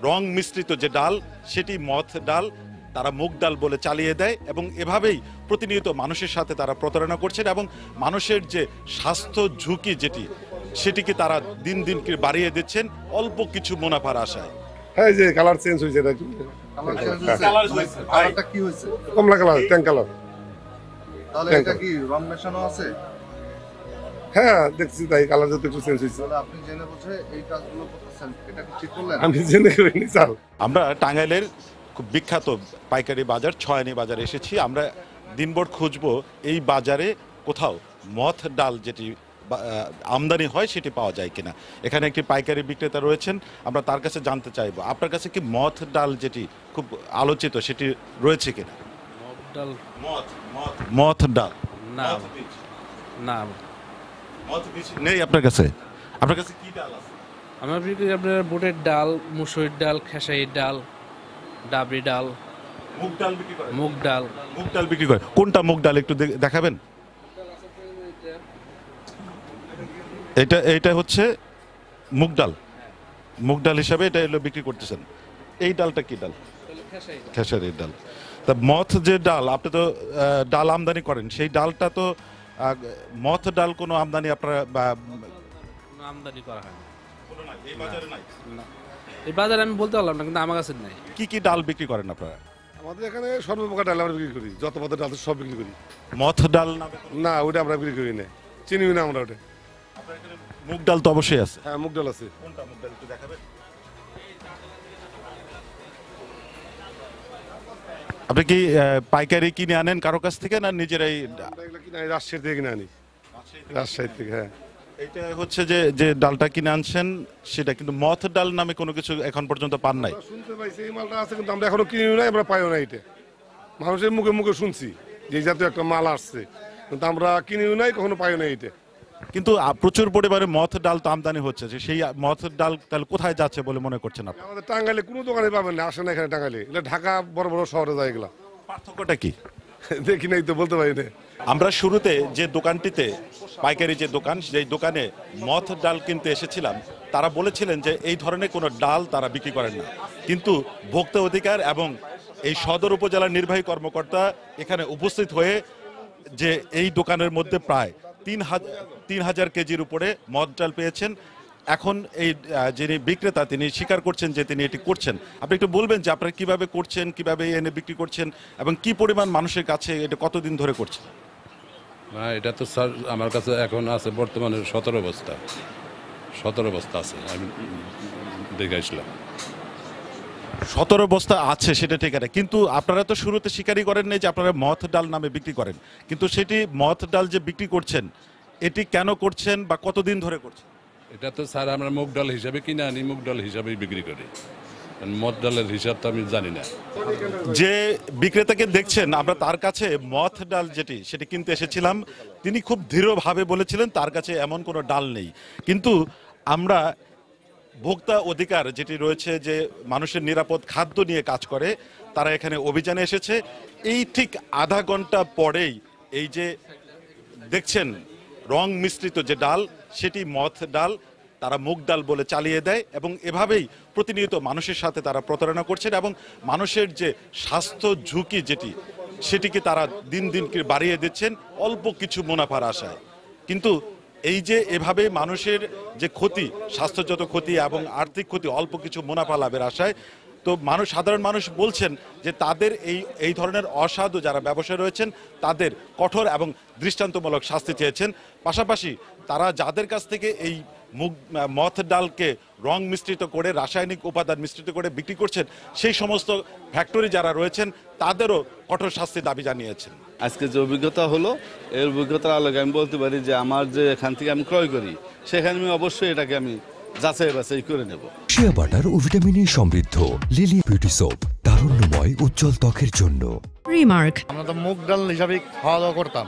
রং মিশ্রিত যে ডাল সেটি মথ ডাল তারা মুগ ডাল বলে চালিয়ে দেয় এবং এভাবেই প্রতিনিয়ত মানুষের সাথে তারা প্রতারণা করছেন এবং মানুষের যে স্বাস্থ্য ঝুঁকি যেটি সেটিকে তারা দিন দিন বাড়িয়ে দিচ্ছেন অল্প কিছু মুনাফার আশায়। হ্যাঁ, যে কালার চেঞ্জ হয়েছে, এটা কালারটা কি হয়েছে? কমলা কালার, ট্যাঙ্ক কালার। তাহলে এটা কি রং মেশানো আছে? হ্যাঁ, দেখছি তাই, কালার যত একটু চেঞ্জ হয়েছে। তাহলে আপনি জেনে বুঝে এই কাজগুলো করতেছেন, এটা কি ঠিক করলেন? আমি জেনে করিনি স্যার। আমরা টাঙ্গাইলের খুব বিখ্যাত পাইকারি বাজার ছয়ানি বাজারে এসেছি। আমরা দিনভর খুঁজবো এই বাজারে কোথাও মথ ডাল যেটি আমদানি হয় সেটি পাওয়া যায় কিনা। এখানে একটি পাইকারি বিক্রেতা রয়েছেন, আমরা তার কাছে জানতে চাইবো আপনার কাছে কি মথ ডাল যেটি খুব আলোচিত সেটি রয়েছে কিনা। ডাল মথ ডাল না না নেই আপনার কাছে। আপনার কাছে কি ডাল আছে? আমার বিক্রি আপনার বুটের ডাল, মুসুরির ডাল, খেসারির ডাল, ডাবরি ডাল, মুগ ডাল বিক্রি করে। মুগ ডাল। মুগ ডাল বিক্রি করে, কোনটা মুগ ডাল একটু দেখাবেন? এটা হচ্ছে মুগ ডাল, মুগ ডাল হিসাবে এটা এলো বিক্রি করতেছেন। এই ডালটা কি ডাল? খেসারির ডাল। তা মথ যে ডাল, আপনি তো ডাল আমদানি করেন, সেই ডালটা তো মথ ডাল কোনো আমদানি আপনারা আমদানি করা হয় না এই বাজারে নাই? এই বাজারে আমি বলতে পারলাম না, কিন্তু আমার কাছে নাই। কি কি ডাল বিক্রি করেন আপনারা? আমাদের এখানে সর্বপ্রকার ডাল আমরা বিক্রি করি, যত পদের ডাল সব বিক্রি করি। মথ ডাল না, ওটা আমরা বিক্রি করি না, চিনিও না আমরা ওটা। মুগ ডাল তো অবশ্যই আছে। হ্যাঁ, মুগ ডাল আছে। কোনটা মুগ ডাল একটু দেখাবেন? আপনি কি পাইকারি কিনে আনেন কারো কাছ থেকে না নিজেরাই? আমরা এগুলো কিনে আনি, রাজশাহী থেকে কিনে আনি। রাজশাহী থেকে, হ্যাঁ। এটা হচ্ছে যে যে ডালটা কিনে আনছেন সেটা কিন্তু মথ ডাল নামে কোনো কিছু এখন পর্যন্ত পান নাই। আমরা শুনতে পাইছি এই মালটা আছে, কিন্তু আমরা এখনো কিনিও নাই, আমরা পাইও না। এটা মানুষের মুখে মুখে শুনছি যে এই জাতীয় একটা মাল আসছে, কিন্তু আমরা কিনিও নাই, কখনো পাইও না। এটা কিন্তু প্রচুর পরিমাণে মথ ডাল তো আমদানি হচ্ছে, যে সেই মথ ডাল তাহলে কোথায় যাচ্ছে বলে মনে করছেন আপনি? আমাদের টাঙ্গাইলে কোনো দোকানে পাবেন না, আসে না এখানে টাঙ্গাইলে। এটা ঢাকা বড় বড় শহরে যায় এগুলা। পার্থক্যটা কি দেখি নাই তো, বলতে পারি না। আমরা শুরুতে যে দোকানটিতে পাইকারি যে দোকান, সেই দোকানে মথ ডাল কিনতে এসেছিলাম, তারা বলেছিলেন যে এই ধরনের কোনো ডাল তারা বিক্রি করেন না। কিন্তু ভোক্তা অধিকার এবং এই সদর উপজেলার নির্বাহী কর্মকর্তা এখানে উপস্থিত হয়ে যে এই দোকানের মধ্যে প্রায় 3,000 কেজির উপরে মথ ডাল পেয়েছেন। এখন এই যিনি বিক্রেতা তিনি স্বীকার করছেন যে তিনি এটি করছেন। আপনি একটু বলবেন যে আপনারা কিভাবে করছেন, কিভাবে এনে বিক্রি করছেন এবং কি পরিমাণ মানুষের কাছে এটা কতদিন ধরে করছেন? না, এটা তো স্যার আমার কাছে এখন আছে বর্তমানে 17 বস্তা আছে, আমি দেখে আসলাম। 17 বস্তা আছে, সেটা ঠিক আছে, কিন্তু আপনারা তো শুরুতে স্বীকারই করেন নাই যে আপনারা মথ ডাল নামে বিক্রি করেন। কিন্তু সেটি মথ ডাল যে বিক্রি করছেন এটি কেন করছেন বা কতদিন ধরে করছেন? এটা তো স্যার আমরা মুগ ডাল হিসাবে কিনে আনি, মুগ ডাল হিসাবেই বিক্রি করি। মদ ডালের হিসাব তো আমি জানি না। যে বিক্রেতাকে দেখছেন আমরা তার কাছে মথ ডাল যেটি সেটি কিনতে এসেছিলাম, তিনি খুব দৃঢ়ভাবে বলেছিলেন তার কাছে এমন কোনো ডাল নেই। কিন্তু আমরা ভোক্তা অধিকার যেটি রয়েছে, যে মানুষের নিরাপদ খাদ্য নিয়ে কাজ করে, তারা এখানে অভিযানে এসেছে। এই ঠিক আধা ঘন্টা পরেই এই যে দেখছেন রং মিশ্রিত যে ডাল সেটি মথ ডাল তারা মুগ ডাল বলে চালিয়ে দেয় এবং এভাবেই প্রতিনিয়ত মানুষের সাথে তারা প্রতারণা করছেন এবং মানুষের যে স্বাস্থ্য ঝুঁকি যেটি সেটিকে তারা দিন দিন বাড়িয়ে দিচ্ছেন অল্প কিছু মুনাফার আশায়। কিন্তু এই যে এভাবে মানুষের যে ক্ষতি, স্বাস্থ্যগত ক্ষতি এবং আর্থিক ক্ষতি অল্প কিছু মুনাফা লাভের আশায়, তো সাধারণ মানুষ বলছেন যে তাদের এই ধরনের অসাধু যারা ব্যবসায়ী রয়েছেন তাদের কঠোর এবং দৃষ্টান্তমূলক শাস্তি চেয়েছেন। পাশাপাশি তারা যাদের কাছ থেকে এই মথ ডালকে রং মিশ্রিত করে, রাসায়নিক উপাদান মিশ্রিত করে বিক্রি করছেন, সেই সমস্ত ফ্যাক্টরি যারা রয়েছেন তাদেরও কঠোর শাস্তির দাবি জানিয়েছেন। আজকে যে অভিজ্ঞতা হলো, এই অভিজ্ঞতার আলোকে আমি বলতে পারি যে আমার যে এখান থেকে আমি ক্রয় করি সেখানে আমি অবশ্যই এটাকে আমি যাচাই বাছাই করে নেব। শিয়া বাটার ও ভিটামিনে সমৃদ্ধ লিলি বিউটি সোপ, তারুণ্যময় উজ্জ্বল ত্বকের জন্য। রিমার্ক। আমরা তো মুগ ডাল হিসাবে খাওয়া দাওয়া করতাম,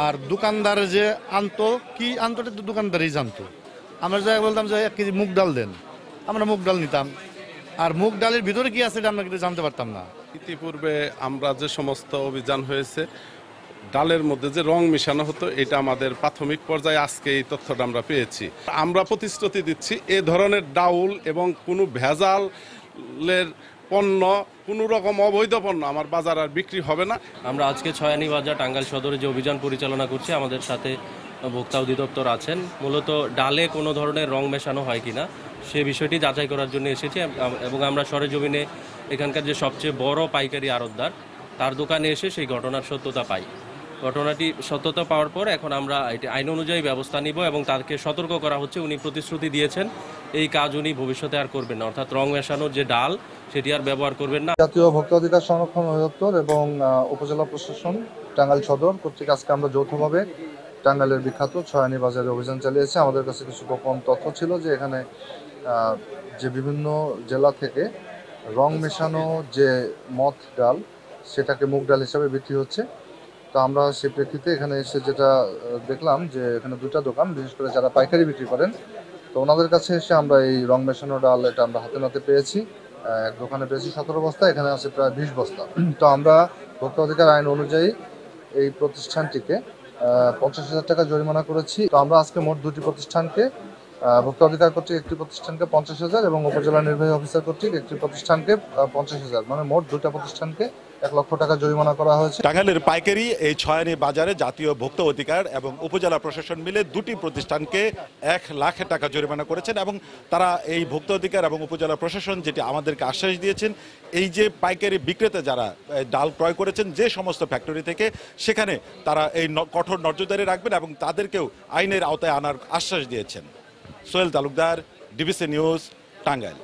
আর দোকানদার যে আনতো কি আনতো তো দোকানদারই জানতো। আমরা যাই বলতাম যে 1 কেজি মুগ ডাল দেন, আমরা মুগ ডাল নিতাম, আর মুগ ডালের ভিতরে কি আছে এটা আমরা কিন্তু জানতে পারতাম না। ইতিপূর্বে আমরা যে সমস্ত অভিযান হয়েছে ডালের মধ্যে যে রং মেশানো হতো এটা আমাদের প্রাথমিক পর্যায়ে আজকে এই তথ্যটা আমরা পেয়েছি। আমরা প্রতিশ্রুতি দিচ্ছি এ ধরনের ডাউল এবং কোনো ভেজালের পণ্য, কোনো রকম অবৈধ পণ্য আমার বাজার আর বিক্রি হবে না। আমরা আজকে ছয়ানী বাজার টাঙ্গাইল সদরে যে অভিযান পরিচালনা করছি, আমাদের সাথে ভোক্তা অধিদপ্তর আছেন। মূলত ডালে কোনো ধরনের রং মেশানো হয় কিনা সে বিষয়টি যাচাই করার জন্য এসেছি এবং আমরা সরেজমিনে এখানকার যে সবচেয়ে বড় পাইকারি আড়তদার তার দোকানে এসে সেই ঘটনার সত্যতা পাই। ঘটনাটি সত্যতা পাওয়ার পর এখন আমরা এটি আইন অনুযায়ী ব্যবস্থা নিব এবং তাকে সতর্ক করা হচ্ছে। উনি প্রতিশ্রুতি দিয়েছেন এই কাজ উনি ভবিষ্যতে আর করবেন না, অর্থাৎ রং মেশানোর যে ডাল সেটি আর ব্যবহার করবেন না। জাতীয় ভোক্তা অধিকার সংরক্ষণ অধিদপ্তর এবং উপজেলা প্রশাসন টাঙ্গাইল সদর কর্তৃক আজকে আমরা যৌথভাবে টাঙ্গাইলের বিখ্যাত ছয়ানী বাজারে অভিযান চালিয়েছি। আমাদের কাছে কিছু গোপন তথ্য ছিল যে এখানে যে বিভিন্ন জেলা থেকে রং মেশানো যে মথ ডাল সেটাকে মুগ ডাল হিসাবে বিক্রি হচ্ছে। তো আমরা সেই প্রেক্ষিতে এখানে এসে যেটা দেখলাম যে এখানে দুটা দোকান, বিশেষ করে যারা পাইকারি বিক্রি করেন, তো ওনাদের কাছে এসে আমরা এই রং মেশানো ডাল এটা আমরা হাতে নাতে পেয়েছি। এক দোকানে পেয়েছি 17 বস্তা, এখানে আছে প্রায় 20 বস্তা। তো আমরা ভোক্তা অধিকার আইন অনুযায়ী এই প্রতিষ্ঠানটিকে 50,000 টাকা জরিমানা করেছি। তো আমরা আজকে মোট দুটি প্রতিষ্ঠানকে, ভোক্তা অধিকার কর্তৃক একটি প্রতিষ্ঠানকে 50,000 এবং উপজেলা নির্বাহী অফিসার কর্তৃক একটি প্রতিষ্ঠানকে 50,000, মানে মোট দুটা প্রতিষ্ঠানকে 1 লক্ষ টাকা জরিমানা করা হয়েছে। টাঙ্গাইলের পাইকারি এই ছয়ানী বাজারে জাতীয় ভোক্তা অধিকার এবং উপজেলা প্রশাসন মিলে দুটি প্রতিষ্ঠানকে 1 লাখ টাকা জরিমানা করেছেন এবং তারা এই ভোক্তা অধিকার এবং উপজেলা প্রশাসন যেটি আমাদেরকে আশ্বাস দিয়েছেন, এই যে পাইকারি বিক্রেতা যারা ডাল ক্রয় করেছেন যে সমস্ত ফ্যাক্টরি থেকে, সেখানে তারা এই কঠোর নজরদারি রাখবেন এবং তাদেরকেও আইনের আওতায় আনার আশ্বাস দিয়েছেন। Sohel Talukdar, DBC news, Tangail.